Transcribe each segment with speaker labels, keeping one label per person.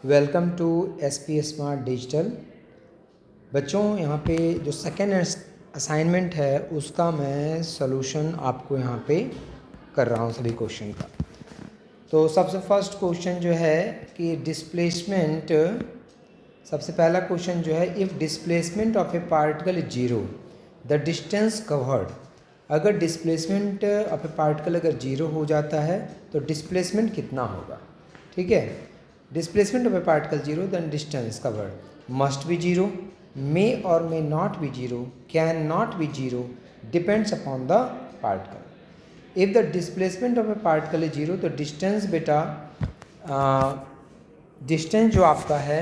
Speaker 1: Welcome to SP smart digital. बच्चों, यहाँ पे जो सेकेंड असाइनमेंट है उसका मैं सॉल्यूशन आपको यहाँ पे कर रहा हूँ सभी क्वेश्चन का। तो सबसे फर्स्ट क्वेश्चन जो है कि डिस्प्लेसमेंट, सबसे पहला क्वेश्चन जो है, if displacement of a particle is zero the distance covered. अगर डिस्प्लेसमेंट ऑफ ए पार्टिकल अगर जीरो हो जाता है तो डिस्प्लेसमेंट कितना होगा। ठीक है, displacement of a particle zero then distance covered must be zero, may और may not be zero, can not be zero, depends upon the particle. If the displacement of a particle is zero तो distance बेटा, distance जो आपका है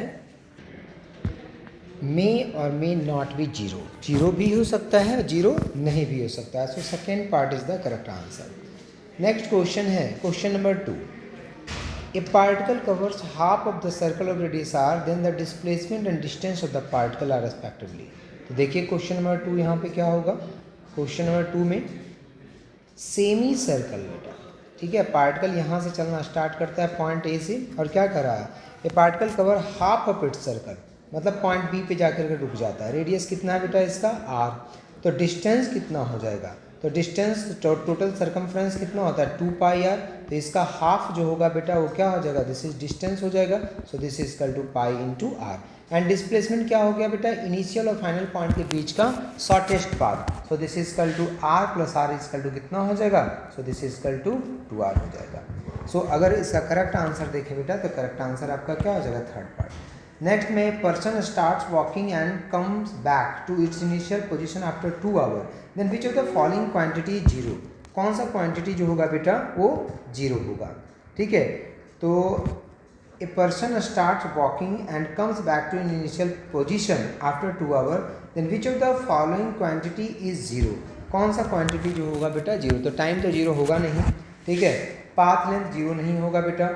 Speaker 1: मे और may not be zero, zero भी हो सकता है जीरो नहीं भी हो सकता है। So second part is the correct answer. Next question है question number 2। A particle covers half of the circle of radius R then the displacement and distance of the particle are respectively. तो देखिए question number 2 यहाँ पे क्या होगा। Question number 2 में semi circle बेटा, ठीक है, पार्टिकल यहाँ से चलना स्टार्ट करता है पॉइंट ए से और क्या कर रहा है, ये particle cover half of its circle, मतलब पॉइंट बी पे जाकर के रुक जाता है। रेडियस कितना है बेटा इसका आर, तो डिस्टेंस कितना हो जाएगा, तो डिस्टेंस टोटल सर्कमफ्रेंस कितना होता है 2 पाई आर, तो इसका हाफ जो होगा बेटा वो क्या हो जाएगा, दिस इज डिस्टेंस हो जाएगा। So this is equal to pi into R. And displacement क्या हो गया बेटा, इनिशियल और फाइनल पॉइंट के बीच का shortest path. So this is equal to R plus R is equal to कितना हो जाएगा, so this is equal to 2r हो जाएगा। सो अगर इसका करेक्ट आंसर देखें बेटा तो करेक्ट आंसर आपका क्या हो जाएगा, थर्ड पार्ट। नेक्स्ट में person starts walking and comes back to its initial position after 2 hour, then which of the following quantity zero. कौन सा क्वांटिटी जो होगा बेटा वो जीरो होगा। ठीक है, तो a person starts walking and comes back to in initial position after 2 hour, then which of the following quantity is zero. कौन सा क्वांटिटी जो होगा बेटा जीरो, तो टाइम तो जीरो होगा नहीं, ठीक है, पाथ लेंथ जीरो नहीं होगा बेटा,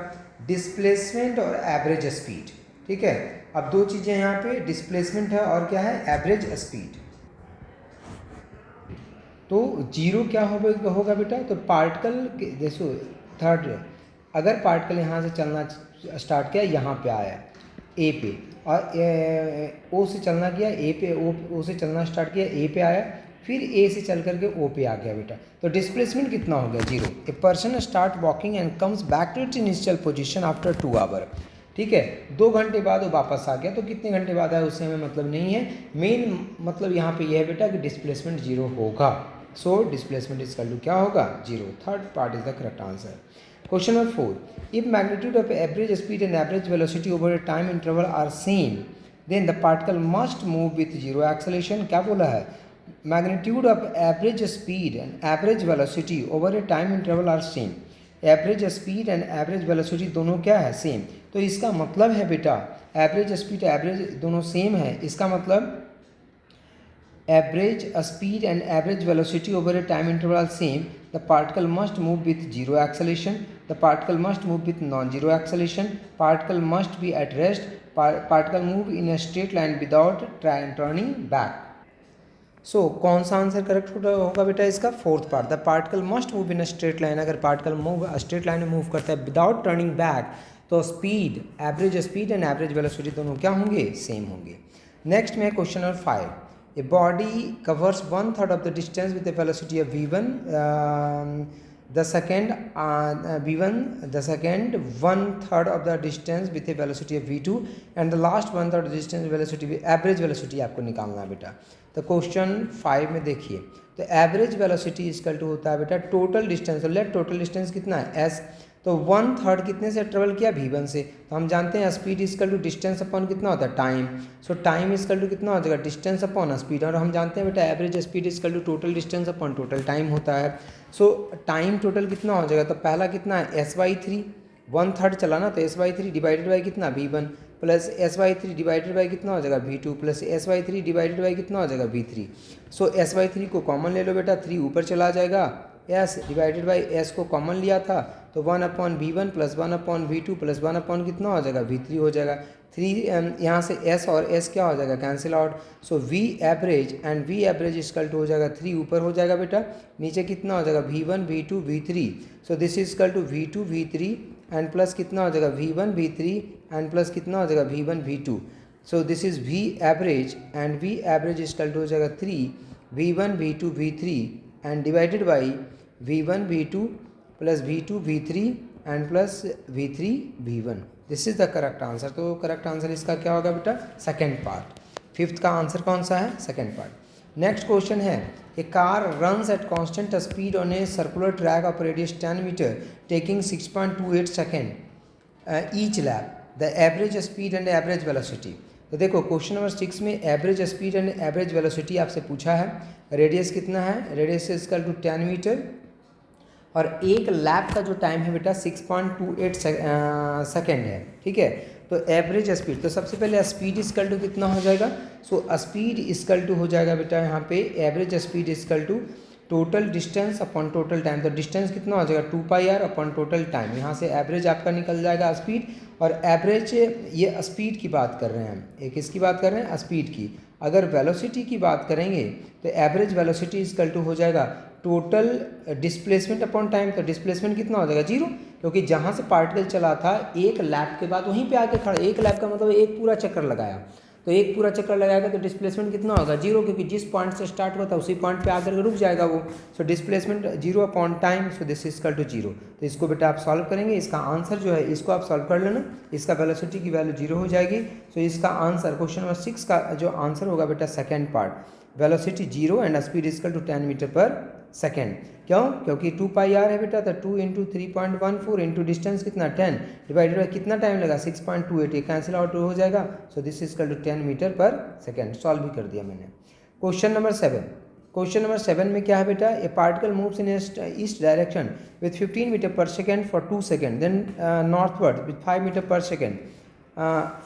Speaker 1: डिस्प्लेसमेंट और एवरेज स्पीड। ठीक है, अब दो चीज़ें यहाँ पे डिस्प्लेसमेंट है और क्या है एवरेज स्पीड। तो जीरो क्या होगा बेटा, तो पार्टिकल देखो थर्ड, अगर पार्टिकल यहाँ से चलना स्टार्ट किया यहाँ पे आया ए पे और ओ से चलना किया ए पे, ओ से चलना स्टार्ट किया ए पे आया, फिर ए से चल करके ओ पे आ गया बेटा, तो डिस्प्लेसमेंट कितना हो गया zero. A person start walking and comes back to its initial position after 2 hour. ठीक है, 2 घंटे बाद वो वापस आ गया, तो कितने घंटे बाद आया उससे हमें मतलब नहीं है, मेन मतलब यहाँ पे यह है बेटा कि डिस्प्लेसमेंट जीरो होगा। So displacement is equal to क्या होगा zero. Third part is the correct answer. Question number 4, if magnitude of average speed and average velocity over a time interval are same then the particle must move with zero acceleration. क्या बोला है, magnitude of average speed and average velocity over a time interval are same. Average speed and average velocity दोनों क्या है same, तो इसका मतलब है बेटा एवरेज स्पीड एवरेज दोनों सेम है, इसका मतलब average speed and average velocity over a time interval are same, the particle must move with zero acceleration, the particle must move with non zero acceleration, particle must be at rest, particle move in a straight line without turning back. So कौन सा answer correct होगा बेटा इसका, fourth part, the particle must move in a straight line. अगर particle move straight line में move करता है without turning back तो speed, average speed and average velocity दोनों क्या होंगे, सेम होंगे। नेक्स्ट में question number 5, a body covers 1/3 of the distance with a velocity of v1, the second v1, the second 1/3 of the distance with a velocity of v2 and the last 1/3 of the distance velocity with average velocity आपको निकालना है बेटा। तो question 5 में देखिए, तो average velocity equal to होता है बेटा टोटल डिस्टेंस, तो लेट टोटल डिस्टेंस कितना है s, तो 1/3 कितने से ट्रेवल किया v1 से, तो हम जानते हैं speed equal to distance upon कितना होता है time. So time equal to कितना हो जाएगा डिस्टेंस अपॉन स्पीड, और हम जानते हैं बेटा average speed equal to total distance upon total time होता है। सो टाइम टोटल कितना हो जाएगा, तो पहला कितना है s/3, 1/3 चला ना, तो s/3 डिवाइडेड बाई कितना v1 plus s/3 divided by कितना हो जाएगा v2 plus s/3 divided by कितना हो जाएगा v3। सो s/3 को कॉमन ले लो बेटा, 3 ऊपर चला जाएगा, s डिवाइडेड बाई s को कॉमन लिया था तो 1/v1 प्लस 1/v2 प्लस 1 कितना हो जाएगा v3 हो जाएगा। 3 यहाँ से s और s क्या हो जाएगा cancel out. So v average and v average equal to हो जाएगा 3 ऊपर हो जाएगा बेटा, नीचे कितना हो जाएगा v1 v2 v3। So this is equal to v2 v3 and plus कितना हो जाएगा V1 V3 एंड प्लस कितना हो जाएगा V1 V2. So this is V average and V average equal to हो जाएगा 3 V1 V2 V3 and divided by V1 V2 plus V2 V3 and plus V3 V1. This is the correct answer. तो correct answer इसका क्या होगा बेटा? Second part. Fifth का answer कौन सा है? Second part. नेक्स्ट क्वेश्चन है, a car runs at constant speed on a circular track of radius 10 metre taking 6.28 second each lap. The average speed and average velocity. तो देखो question number 6 में average speed and average velocity आपसे पूछा है. Radius कितना है? Radius equal to 10 metre और एक लैप का जो टाइम है बेटा 6.28 सेकेंड है. ठीक है. तो एवरेज स्पीड, तो सबसे पहले स्पीड इक्वल टू कितना हो जाएगा? सो स्पीड इक्वल टू हो जाएगा बेटा यहाँ पे average speed equal to total distance upon total time. तो डिस्टेंस कितना हो जाएगा? 2πr upon total time. यहाँ से एवरेज आपका निकल जाएगा स्पीड. और एवरेज ये स्पीड की बात कर रहे हैं हम. एक किसकी बात कर रहे हैं? स्पीड की. अगर वेलोसिटी की बात करेंगे तो एवरेज वेलोसिटी इक्वल टू हो जाएगा टोटल डिस्प्लेसमेंट अपॉन टाइम. तो डिस्प्लेसमेंट कितना हो जाएगा? 0, क्योंकि जहाँ से पार्टिकल चला था एक लैप के बाद वहीं पे आके खड़ा. एक लैप का मतलब एक पूरा चक्कर लगाया. तो एक पूरा चक्कर लगाएगा तो डिस्प्लेसमेंट कितना होगा? 0, क्योंकि जिस पॉइंट से स्टार्ट हुआ था उसी पॉइंट पे आकर रुक जाएगा वो. So displacement 0 upon time. So this is equal to 0. तो इसको बेटा आप सॉल्व करेंगे. इसका आंसर जो है इसको आप सॉल्व कर लेना. इसका वेलोसिटी की वैल्यू 0 हो जाएगी. सो इसका आंसर क्वेश्चन नंबर 6 का जो आंसर होगा बेटा second part, velocity 0 and speed equal to 10 metre per second. क्यों? क्योंकि 2πr है बेटा. तो 2 इंटू 3.14 इंटू डिस्टेंस कितना 10 डिवाइडेड बाई कितना टाइम लगा 6.28. ये कैंसिल आउट हो जाएगा. So this is equal to 10 metre per second. Solve भी कर दिया मैंने. Question number 7. क्वेश्चन नंबर 7 में क्या है बेटा? A particle moves in east direction with 15 metre per second for 2 second, then northward with 5 metre per second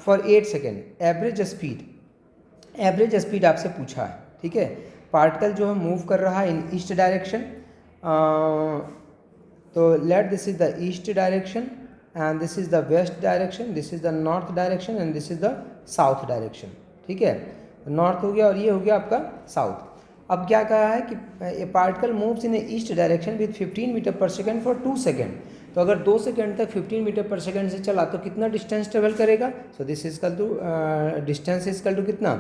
Speaker 1: for 8 second. Average speed आपसे पूछा है. ठीक है. पार्टिकल जो है मूव कर रहा है इन ईस्ट डायरेक्शन. तो late this is the east direction and this is the west direction, this is the north direction and this is the south direction. ठीक है. नॉर्थ हो गया और ये हो गया आपका साउथ. अब क्या कहा है कि a particle moves in east direction with 15 metre per second for 2 second. तो अगर 2 सेकेंड तक 15 मीटर पर सेकेंड से चला तो कितना डिस्टेंस ट्रेवल करेगा? So this is equal to distance is equal to कितना?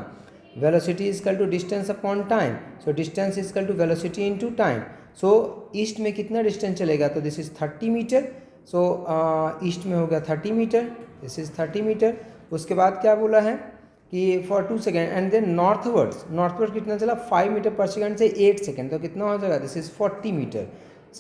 Speaker 1: Velocity is equal to distance upon time. So distance is equal to velocity into time. So east में कितना distance चलेगा? तो this is 30 metre. So east में हो गया 30 metre. This is 30 metre. उसके बाद क्या बोला है कि for 2 second and then northward कितना चला? 5 मीटर पर सेकेंड से 8 सेकेंड. तो कितना हो जाएगा? This is 40 metre.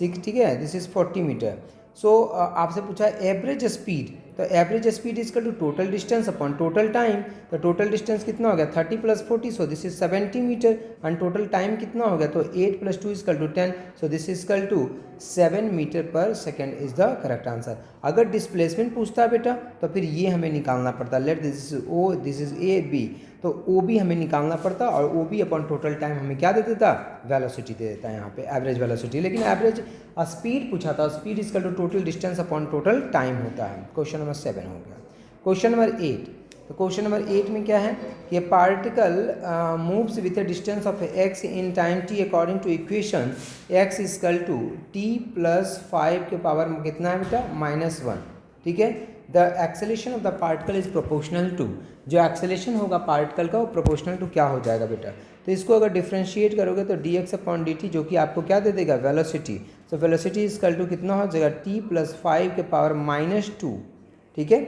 Speaker 1: ठीक है. This is 40 metre. सो आपसे पूछा एवरेज स्पीड. तो average speed equal to total distance upon total time. तो टोटल डिस्टेंस कितना हो गया? 30 plus 40. So this is 70 metre. And total time कितना हो गया? तो 8 plus 2 equal to 10. So this is equal to 7 metre per second is the correct answer. अगर displacement पूछता है बेटा तो फिर ये हमें निकालना पड़ता. Let this is O, this is A B. तो ओ बी हमें निकालना पड़ता और O B upon total time हमें क्या दे देता? वेलोसिटी दे देता है यहाँ पे, एवरेज वेलोसिटी. लेकिन एवरेज स्पीड पूछा था. Speed equal to total distance upon total time होता है. क्वेश्चन नंबर 7 हो गया. Question number 8. तो क्वेश्चन नंबर 8 में क्या है कि particle moves with a distance of X in time T according to equation X equal to T plus 5 के पावर में कितना है बेटा? -1. ठीक है. The acceleration of the particle is proportional to. जो एक्सेलेरेशन होगा पार्टिकल का वो प्रोपोर्शनल टू क्या हो जाएगा बेटा? तो इसको अगर डिफ्रेंशिएट करोगे तो dx अपॉन dt जो कि आपको क्या दे देगा? वेलोसिटी. तो वेलोसिटी इक्वल टू कितना हो जाएगा? t प्लस 5 के पावर -2. ठीक है.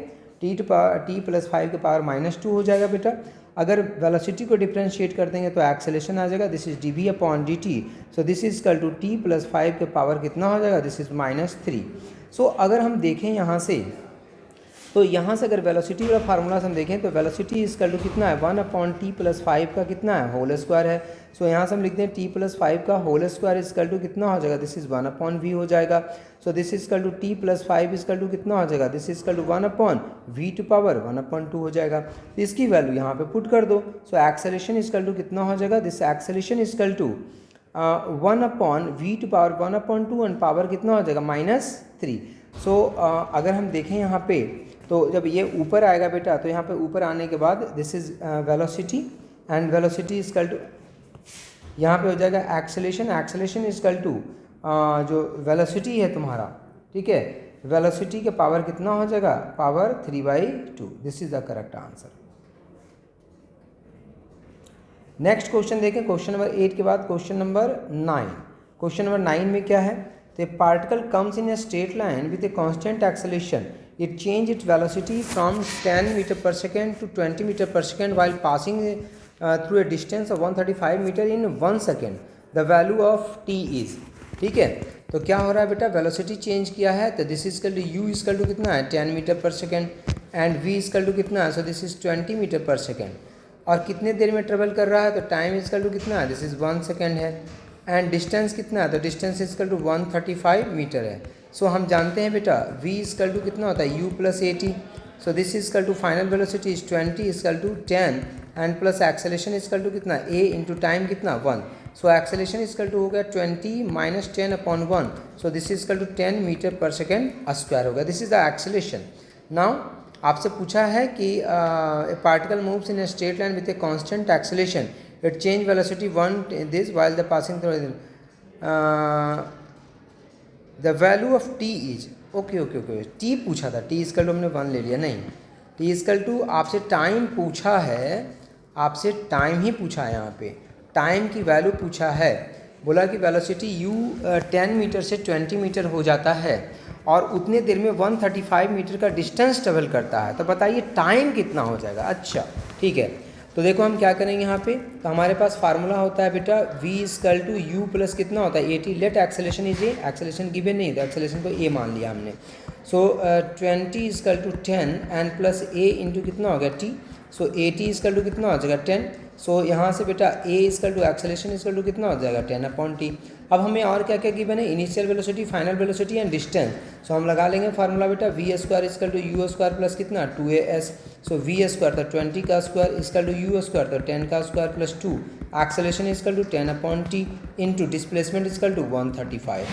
Speaker 1: t प्लस 5 के पावर -2 हो जाएगा बेटा. अगर वेलोसिटी को डिफ्रेंशिएट कर देंगे तो एक्सेलेरेशन आ जाएगा. This is dv upon dt. So this is equal to t plus 5 के पावर कितना हो जाएगा? This is -3. सो अगर हम देखें यहाँ से तो यहाँ से अगर वेलोसिटी वाला फार्मूला हम देखें तो वेलोसिटी इक्वल टू कितना है? 1 अपॉन टी प्लस 5 का कितना है? होल स्क्वायर है. सो यहाँ से हम लिखते हैं टी प्लस 5 का होल स्क्वायर इक्वल टू कितना हो जाएगा? दिस इज 1 अपॉन वी हो जाएगा. So this equal to T plus 5 equal to कितना हो जाएगा? This equal to 1 upon V to power 1 upon 2 हो जाएगा. तो इसकी वैल्यू यहाँ पे पुट कर दो. सो एक्सेलेरेशन इक्वल टू कितना हो जाएगा? This acceleration equal to 1 upon V to power 1 upon 2 and power कितना हो जाएगा? -3. सो अगर हम देखें यहाँ पे तो जब ये ऊपर आएगा बेटा तो यहाँ पे ऊपर आने के बाद this is velocity and velocity equal to यहाँ पे हो जाएगा एक्सेलेरेशन. एक्सेलेरेशन इक्वल टू जो वेलोसिटी है तुम्हारा. ठीक है. वेलोसिटी के पावर कितना हो जाएगा, power 3/2। This is the correct answer. Next question देखें, क्वेश्चन नंबर 8 के बाद क्वेश्चन नंबर 9। क्वेश्चन नंबर 9 में क्या है, तो particle comes in a straight line with a constant acceleration, it change it velocity from 10 metre per second to 20 metre per second while passing through a distance of 135 metre in 1 second, the value of t is. ठीक है, तो क्या हो रहा है बेटा, velocity change किया है, तो this equal to u equal to कितना है 10 metre per second and v equal to कितना है, so this is 20 metre per second. और कितने देर में ट्रेवल कर रहा है, तो टाइम इजकल टू कितना है, दिस इज 1 सेकेंड है। एंड डिस्टेंस कितना है, तो डिस्टेंस इजकल टू 135 मीटर है। सो हम जानते हैं बेटा v इजकल टू कितना होता है u plus a t. So this equal to final velocity is 20 equal to 10 and plus acceleration equal to कितना a इंटू टाइम कितना 1। सो एक्सेलेरेशन इजकल टू हो गया 20 minus 10 upon 1। So this equal to 10 metre per second square हो गया। This is the acceleration. Now आपसे पूछा है कि a particle moves in a straight line with a constant acceleration, it change velocity 1 this while the passing through the value of t is. Okay T पूछा था, T equal to हमने 1 ले लिया, नहीं, टी इजकल टू आपसे time पूछा है, आपसे टाइम ही पूछा है, यहाँ पे टाइम की वैल्यू पूछा है। बोला कि वेलोसिटी u 10 मीटर से 20 मीटर हो जाता है और उतने देर में 135 मीटर का डिस्टेंस ट्रेवल करता है, तो बताइए टाइम कितना हो जाएगा। अच्छा ठीक है, तो देखो हम क्या करेंगे यहाँ पे, तो हमारे पास फार्मूला होता है बेटा v equal to u plus कितना होता है 80। Let acceleration is a, acceleration given नहीं, तो एक्सेलेरेशन को a मान लिया हमने। So 20 equal to 10 and plus a into कितना हो गया t। सो 80 इजकल टू कितना हो जाएगा 10। सो यहाँ से बेटा a equal to acceleration equal to कितना हो जाएगा 10 अपॉन टी। अब हमें और क्या क्या गिवन है, initial velocity, final velocity and distance. So हम लगा लेंगे फार्मूला बेटा V square equal to U square plus कितना 2as। सो वी स्क्वायर तो 20 का square equal to U square तो 10 का square plus 2, acceleration equal to 10 upon T into displacement equal to 135।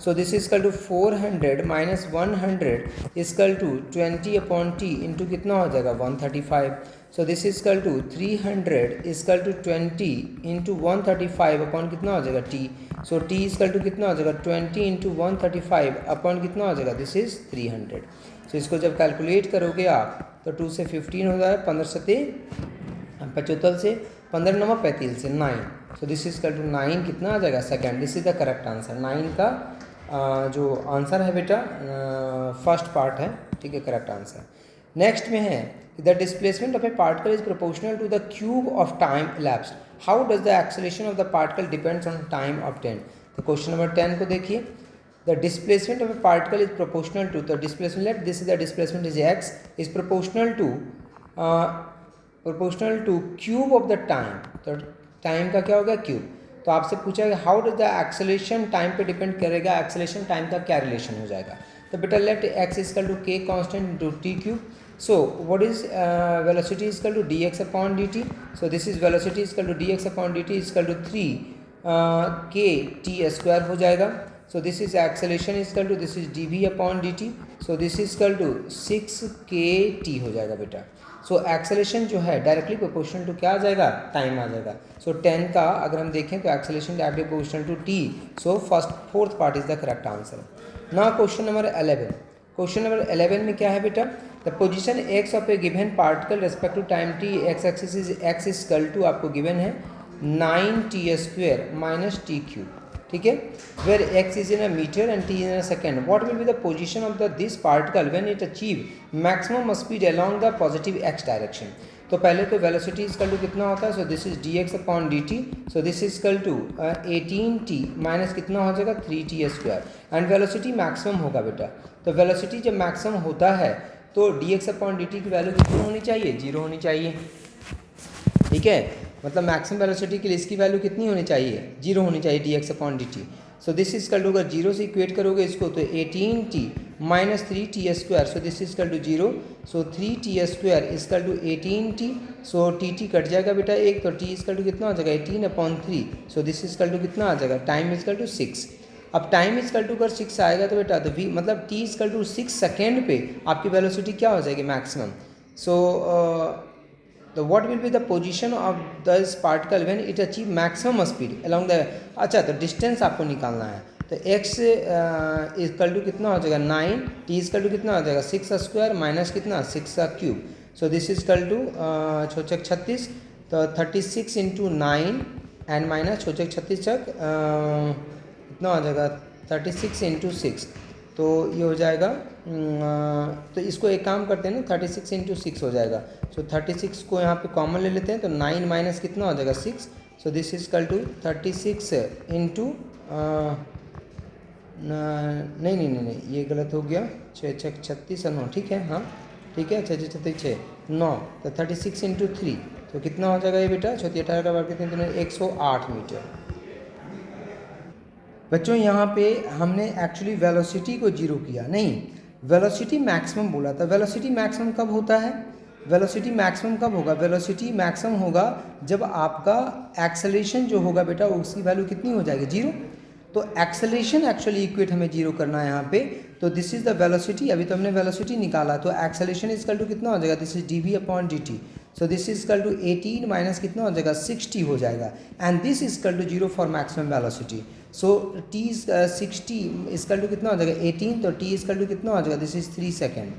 Speaker 1: So this equal to 400 minus 100 equal to 20 upon T into कितना हो जाएगा 135। So this equal to 300 equal to 20 into 135 upon कितना हो जाएगा t. So t equal to कितना हो जाएगा 20 into 135 upon कितना हो जाएगा, दिस इज 300। सो इसको जब कैलकुलेट करोगे आप तो 2 से 15 हो जाएगा, 15 से 75 से 15 9 35 से 9। सो दिस इजकल टू 9 कितना आ जाएगा second. This is the correct answer. 9 का जो आंसर है बेटा फर्स्ट पार्ट है, ठीक है, करेक्ट आंसर। नेक्स्ट में है the displacement of a particle is proportional to the cube of time elapsed, how does the acceleration of the particle depends on time obtained. तो क्वेश्चन नंबर 10 को देखिए, the displacement of a particle is proportional to, तो displacement let this is the displacement is x is proportional to cube of the time. तो time का क्या होगा cube. तो आपसे पूछा है how does the acceleration time पे डिपेंड करेगा, एक्सेलरेशन टाइम का क्या रिलेशन हो जाएगा। तो बेटा let x equal to k constant into t cube. So what is velocity is equal to dx upon dt. So this is velocity is equal to dx upon dt is equal to 3 k t square हो जाएगा। So this is acceleration is equal to this is dv upon dt. So this is equal to 6 k t हो जाएगा बेटा। So acceleration जो है directly proportional to क्या आ जाएगा, time आ जाएगा। So 10 का अगर हम देखें तो acceleration directly proportional to t. So fourth part is the correct answer. Now question number 11। Question number 11 में क्या है बेटा, the position x of a given particle respect to time t, x axis is x equal to आपको given है 9t square minus t cube, ठीक है, where x is in a metre and t is in a second. What will be the position of the this particle when it achieve maximum speed along the positive x direction. तो पहले तो velocity equal to कितना होता है, so this is dx upon dt। So this equal to 18t minus कितना हो जाएगा 3t square and velocity maximum होगा बेटा। तो वेलोसिटी जब मैक्सिमम होता है तो dx अपॉन dt की वैल्यू कितनी होनी चाहिए, 0 होनी चाहिए, ठीक है, मतलब मैक्सिमम वेलोसिटी के लिए इसकी वैल्यू कितनी होनी चाहिए, 0 होनी चाहिए dx upon dt। So this is equal to अगर 0 से इक्वेट करोगे इसको तो 18t minus 3t square, so this is equal to 0। So 3t square is equal to 18t। So T cut जाएगा बेटा एक, तो t इज कल टू कितना हो जाएगा 18 upon 3। So this is equal to कितना आ जाएगा, टाइम इज कल टू 6। अब टाइम इज कल टू अगर 6 आएगा तो बेटा तो v मतलब t is equal to 6 second पे आपकी वेलोसिटी क्या हो जाएगी मैक्सिमम। सो तो what will be the position of this particle when it achieve maximum speed along the, अच्छा तो डिस्टेंस आपको निकालना है, तो x इक्वल टू कितना हो जाएगा 9, t इक्वल टू कितना हो जाएगा 6 स्क्वायर माइनस कितना 6 का cube. So this is equal to छोचक 36, तो 36 इंटू 9 एंड माइनस छोचक 36 तक कितना हो जाएगा 36 इंटू 6, तो ये हो जाएगा तो इसको एक काम करते हैं ना 36 इंटू 6 हो जाएगा। सो 36 को यहाँ पे कॉमन ले लेते हैं, तो 9 माइनस कितना हो जाएगा 6। So this is equal to 36 into नहीं नहीं नहीं नहीं ये गलत हो गया, 6 6 36 और 9, ठीक है, हाँ ठीक है, 6 6 36 6 9, तो 36 इंटू 3 तो कितना हो जाएगा ये बेटा 18 का वर्ग कितने तो 108 मीटर। बच्चों यहाँ पे हमने एक्चुअली वेलोसिटी को जीरो किया नहीं, वेलोसिटी मैक्सिमम बोला था। वेलोसिटी मैक्सिमम कब होता है, वेलोसिटी मैक्सिमम कब होगा, वेलोसिटी मैक्सिमम होगा जब आपका एक्सेलरेशन जो होगा बेटा उसकी वैल्यू कितनी हो जाएगी 0। तो एक्सेलरेशन एक्चुअली इक्वेट हमें जीरो करना है यहाँ पे, तो दिस इज द वेलोसिटी। अभी तो हमने वेलोसिटी निकाला, तो एक्सेलरेशन इक्वल टू कितना हो जाएगा, this is dv upon dt। So this is equal to 18 minus कितना हो जाएगा 60 हो जाएगा, and this is equal to 0 for maximum velocity. So t 60 equal to कितना हो जाएगा 18, तो t इक्वल टू कितना हो जाएगा, दिस इज 3 सेकेंड।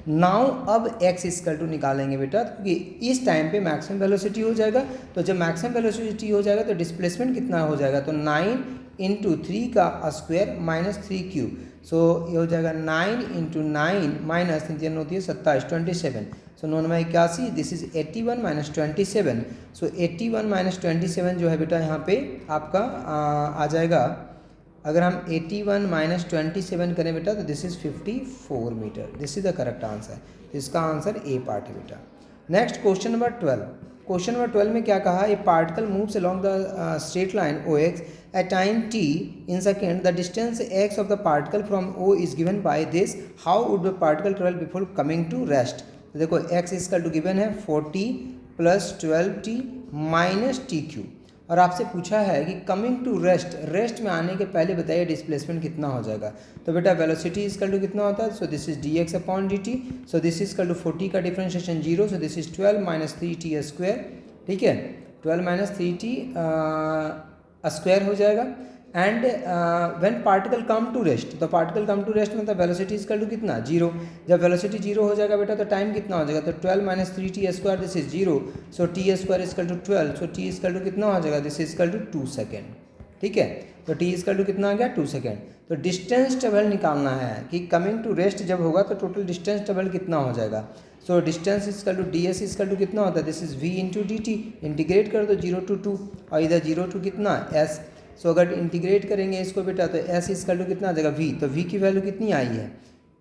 Speaker 1: नाउ अब x इक्वल टू निकालेंगे बेटा, क्योंकि इस टाइम पे मैक्सिमम वेलोसिटी हो जाएगा, तो जब मैक्सिमम वेलोसिटी हो जाएगा तो डिस्प्लेसमेंट कितना हो जाएगा, तो 9 इंटू 3 का स्क्वायर माइनस 3 क्यूब। सो ये हो जाएगा 9 इंटू 9 माइनस 3 होती है 27 27। सो 9 में 81, this is 81 minus 27। So 81 minus 27 जो है बेटा यहाँ पे आपका आ जाएगा, अगर हम 81 माइनस 27 करें बेटा तो this is 54 metre. This is the correct answer. तो इसका आंसर ए पार्ट है बेटा। Next question number 12। Question number 12 में क्या कहा, a particle moves along the straight line O X at time t in second. The distance x of the particle from O is given by this. How would the particle travel before coming to rest? तो देखो x equal to given है 40 plus 12t minus T Q, और आपसे पूछा है कि coming to rest, rest में आने के पहले बताइए डिस्प्लेसमेंट कितना हो जाएगा। तो बेटा वेलोसिटी इक्वल टू कितना होता है, so this is D x upon D T. So this is equal to 40 का differentiation 0, so this is 12 minus 3t square, ठीक है, 12 माइनस 3t स्क्वायर हो जाएगा। And when particle come to rest, तो particle come to rest मतलब velocity equal to कितना 0। जब velocity 0 हो जाएगा बेटा तो टाइम कितना हो जाएगा, तो 12 minus 3t square this is 0, so t square equal to 12, so t equal to कितना हो जाएगा, this is equal to 2 second, ठीक है। तो टी इक्वल टू कितना आ गया 2 सेकेंड। तो डिस्टेंस ट्रेवल निकालना है कि कमिंग टू रेस्ट जब होगा तो टोटल डिस्टेंस ट्रेवल कितना हो जाएगा। So distance equal to d s equal to कितना होता है, this is v into d t. Integrate कर दो 0 टू 2 और इधर 0 टू कितना s। सो अगर इंटीग्रेट करेंगे इसको बेटा तो s इक्वल टू कितना आ जाएगा v, तो v की वैल्यू कितनी आई है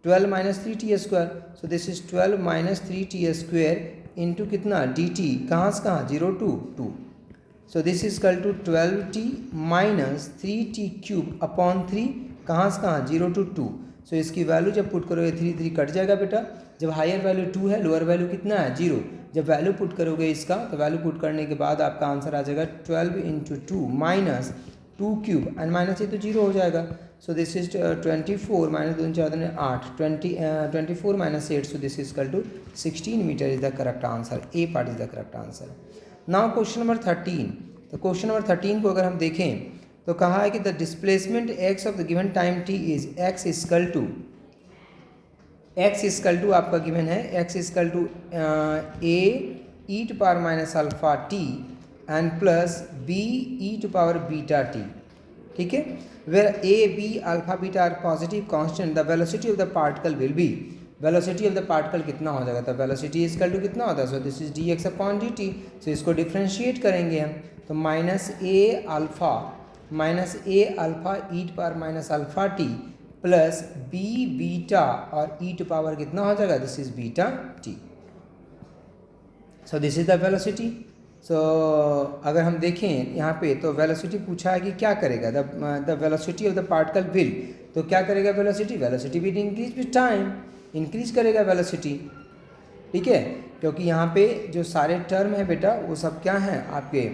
Speaker 1: 12 minus 3t square. So this is 12 minus 3t square into कितना dt, कहाँ से कहाँ 0 to 2। So this is equal to 12t minus 3t cube upon 3, कहाँ से कहाँ 0 टू 2। सो इसकी वैल्यू जब पुट करोगे 3 3 कट जाएगा बेटा। जब हायर वैल्यू 2 है, लोअर वैल्यू कितना है 0। जब वैल्यू पुट करोगे इसका, तो वैल्यू पुट करने के बाद आपका आंसर आ जाएगा 12 into 2 minus 2 cube, and minus ये तो 0 हो जाएगा। So this is 24 minus 2 4 8 24 minus 8, so this is equal to 16 metre is the correct answer. A part is the correct answer. Now question number 13। तो क्वेश्चन नंबर 13 को अगर हम देखें तो कहा है कि the displacement x of the given time t is x equal to आपका गिवन है x equal to a e to power minus alpha t and plus b e to power beta t, ठीक है। Where a b alpha beta are positive constant, the velocity of the particle will be, velocity of the particle कितना हो जाएगा, तो velocity equal to कितना होता है, so this is D x upon D T. So इसको differentiate करेंगे हम, तो minus A alpha E to power minus alpha T plus B beta और ई टू पावर कितना हो जाएगा, this is beta T. So this is the velocity. So अगर हम देखें यहाँ पे तो वेलोसिटी पूछा है कि क्या करेगा, the velocity of the particle will, तो क्या करेगा velocity will increase with time, increase करेगा वेलोसिटी, ठीक है। क्योंकि यहाँ पे जो सारे टर्म है बेटा वो सब क्या हैं आपके,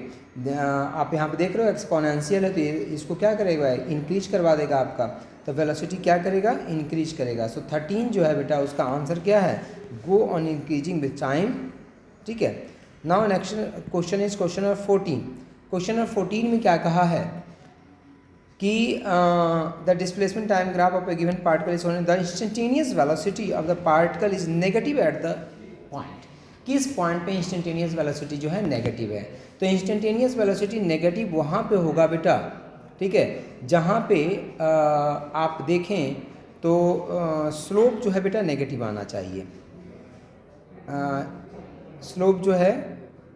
Speaker 1: आप यहाँ पे देख रहे हो एक्सपोनेंशियल है, तो इसको क्या करेगा इंक्रीज करवा देगा आपका, तो वेलोसिटी क्या करेगा इंक्रीज करेगा। सो 13 जो है बेटा उसका आंसर क्या है, go on increasing with time, ठीक है। Now next question is question number 14। Question number 14 में क्या कहा है कि the displacement time graph of a given particle is the instantaneous velocity of the particle is negative at the point. किस point पे instantaneous velocity जो है negative है? तो इंस्टेंटेनियस वेलोसिटी नेगेटिव वहाँ पे होगा बेटा, ठीक है, जहाँ पे आप देखें तो स्लोप जो है बेटा नेगेटिव आना चाहिए। स्लोप जो है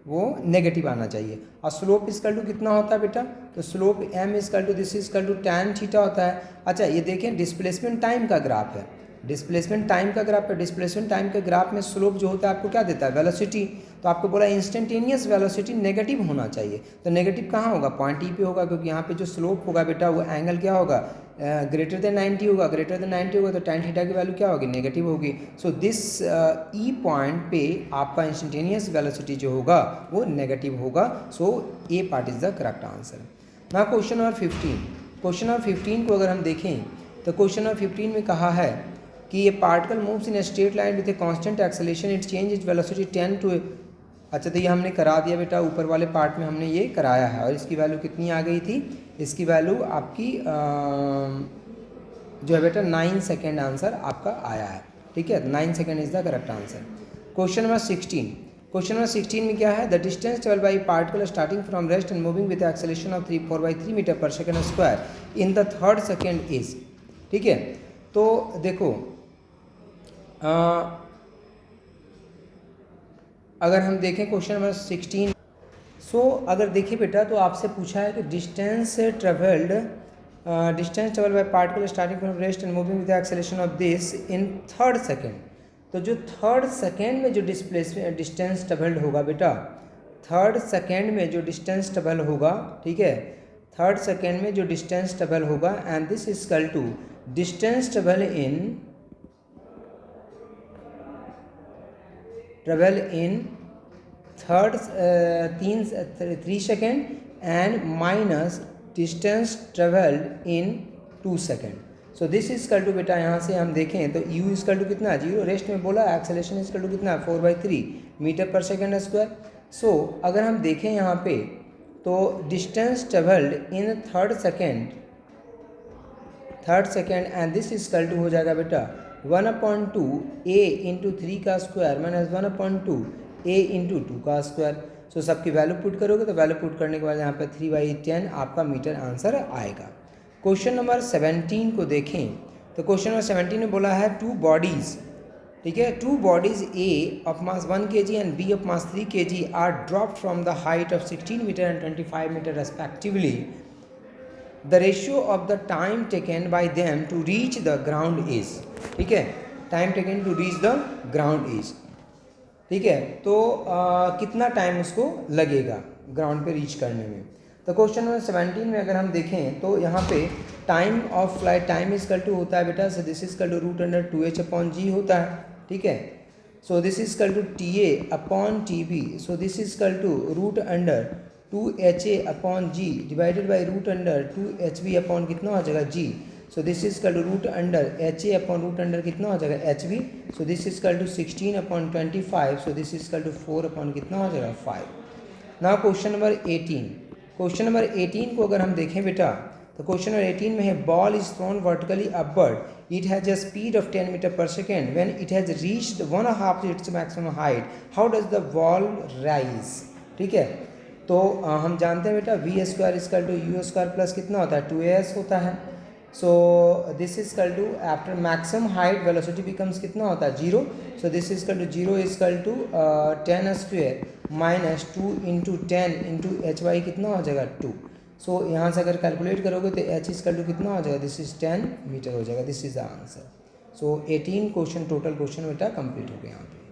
Speaker 1: वो नेगेटिव आना चाहिए। और स्लोप इक्वल टू कितना होता है बेटा? तो slope m equal to this equal to tan theta होता है। अच्छा ये देखें डिस्प्लेसमेंट टाइम का ग्राफ है, डिस्प्लेसमेंट टाइम का ग्राफ है। डिस्प्लेसमेंट टाइम के ग्राफ में स्लोप जो होता है आपको क्या देता है? वेलोसिटी। तो आपको बोला इंस्टेंटेनियस वेलोसिटी नेगेटिव होना चाहिए। तो नेगेटिव कहाँ होगा? पॉइंट ई पे होगा, क्योंकि यहाँ पे जो स्लोप होगा बेटा वो एंगल क्या होगा? ग्रेटर देन 90 होगा। ग्रेटर देन 90 होगा तो tan थीटा की वैल्यू क्या होगी? नेगेटिव होगी। सो दिस ई पॉइंट पे आपका इंस्टेंटेनियस वेलोसिटी जो होगा वो नेगेटिव होगा। So A part is the correct answer. ना क्वेश्चन नंबर 15, क्वेश्चन नंबर 15 को अगर हम देखें तो क्वेश्चन नंबर 15 में कहा है कि ये particle moves in a straight line with a constant acceleration, it change its velocity 10 to. अच्छा तो ये हमने करा दिया बेटा, ऊपर वाले पार्ट में हमने ये कराया है। और इसकी वैल्यू कितनी आ गई थी? इसकी वैल्यू आपकी जो है बेटा 9 सेकेंड आंसर आपका आया है, ठीक है। 9 second is the correct answer. Question number 16, question number 16 में क्या है? The distance travel by particle starting from rest and moving with acceleration of 4/3 metre per second square in the third second is, ठीक है। तो देखो अगर हम देखें क्वेश्चन नंबर 16, सो अगर देखिए बेटा तो आपसे पूछा है कि distance travelled by particle starting from rest and moving with acceleration of this in third second. तो जो थर्ड सेकेंड में जो डिस्टेंस ट्रेवल्ड होगा बेटा, थर्ड सेकेंड में जो डिस्टेंस ट्रेवल होगा, ठीक है, थर्ड सेकेंड में जो डिस्टेंस ट्रेवल होगा and this is equal to distance travel in third 3 second and minus distance travelled in 2 second. So this is equal to बेटा यहाँ से हम देखें तो u इज इक्वल टू कितना है? 0। रेस्ट में बोला एक्सेलरेशन इज इक्वल टू कितना है? 4/3 मीटर पर सेकेंड स्क्वायर। सो अगर हम देखें यहाँ पे तो distance travelled in third second and this is equal to हो जाएगा बेटा 1/2 a इंटू 3 का स्क्वायर माइनस 1/2 a इंटू 2 का स्क्वायर। सो सबकी वैल्यू पुट करोगे तो वैल्यू पुट करने के बाद यहाँ पे 3/10 आपका मीटर आंसर आएगा। क्वेश्चन नंबर 17 को देखें तो क्वेश्चन नंबर 17 में बोला है 2 बॉडीज, ठीक है, 2 bodies A of mass 1 kg and B of mass 3 kg are dropped from the height of 16 metre and 25 metre respectively. The ratio of the time taken by them to reach the ground is, ठीक है, time taken to reach the ground is, ठीक है। तो कितना time उसको लगेगा ground पे reach करने में? तो क्वेश्चन नंबर 17 में अगर हम देखें तो यहाँ पे time of flight time is equal to होता है बेटा, so this is equal to √2h/g होता है, ठीक है। So this is equal to TA/TB, so this is equal to √2HA/g divided by √2HB कितना हो जाएगा g। So this is equal to √HA/√, कितना हो जाएगा HB। So this is equal to 16/25, so this is equal to 4 कितना हो जाएगा 5। Now question number 18, question number 18 को अगर हम देखें बेटा तो क्वेश्चन नंबर 18 में है ball is thrown vertically upward, it has a speed of 10 metre per second, when it has reached 1/2 its maximum height, how does the ball rise, ठीक है। तो हम जानते हैं बेटा v² equal to u² plus कितना होता है 2as होता है। So this is equal to after maximum height velocity becomes कितना होता है 0। So this is equal to 0 equal to 10² minus 2 into 10 into hy कितना हो जाएगा 2। सो यहाँ से अगर कैलकुलेट करोगे तो h इक्वल टू कितना हो जाएगा? दिस इज 10 मीटर हो जाएगा। This is the answer. So 18 question total question बेटा कंप्लीट हो गया यहाँ पे।